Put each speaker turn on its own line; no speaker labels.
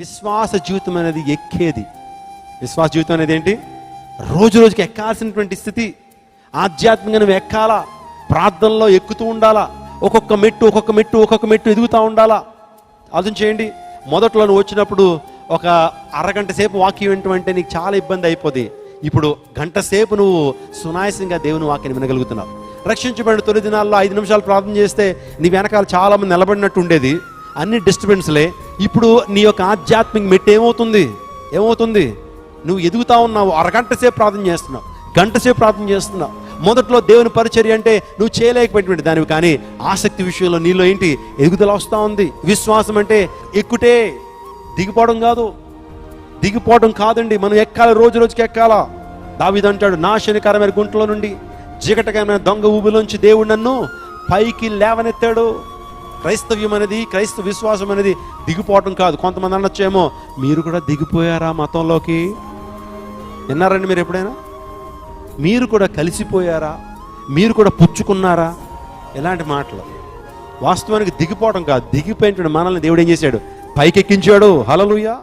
విశ్వాస జీవితం అనేది ఎక్కేది. విశ్వాస జీవితం అనేది ఏంటి? రోజు రోజుకి ఎక్కాల్సినటువంటి స్థితి. ఆధ్యాత్మికంగా నువ్వు ఎక్కాలా, ప్రార్థనలో ఎక్కుతూ ఉండాలా, ఒక్కొక్క మెట్టు ఎదుగుతూ ఉండాలా. ఆలోచన చేయండి. మొదట్లో నువ్వు వచ్చినప్పుడు ఒక అరగంట సేపు వాక్యం వింటమంటే నీకు చాలా ఇబ్బంది అయిపోద్ది. ఇప్పుడు గంట సేపు నువ్వు సునాయాసంగా దేవుని వాక్యాన్ని వినగలుగుతున్నావు. రక్షించబడిన తొలి దినాల్లో 5 నిమిషాలు ప్రార్థన చేస్తే నీ వెనకాల చాలామంది నిలబడినట్టు ఉండేది, అన్ని డిస్టర్బెన్స్లే. ఇప్పుడు నీ యొక్క ఆధ్యాత్మిక మెట్టు ఏమవుతుంది? నువ్వు ఎదుగుతా ఉన్నావు. అరగంట సేపు ప్రార్థన చేస్తున్నావు, గంట సేపు ప్రార్థన చేస్తున్నావు. మొదట్లో దేవుని పరిచర్య అంటే నువ్వు చేయలేకపోయినటువంటి దానివి, కానీ ఆసక్తి విషయంలో నీలో ఏంటి ఎదుగుదల వస్తూ ఉంది. విశ్వాసం అంటే ఎక్కుటే, దిగిపోవడం కాదండి. మనం ఎక్కాలి, రోజు రోజుకి ఎక్కాలా. దావీదు అంటాడు, నాశనకరమైన గుంటలో నుండి, చీకటికరమైన దొంగ ఊబిలోంచి దేవుడు నన్ను పైకి లేవనెత్తాడు. క్రైస్తవ విశ్వాసం అనేది దిగిపోవటం కాదు. కొంతమంది అనొచ్చేమో, మీరు కూడా దిగిపోయారా మతంలోకి? విన్నారండి మీరు ఎప్పుడైనా? మీరు కూడా కలిసిపోయారా? మీరు కూడా పుచ్చుకున్నారా? ఇలాంటి మాటలు. వాస్తవానికి దిగిపోవడం కాదు, దిగిపోయినటువంటి మనల్ని దేవుడు ఏం చేశాడు? పైకెక్కించాడు. హల్లెలూయా.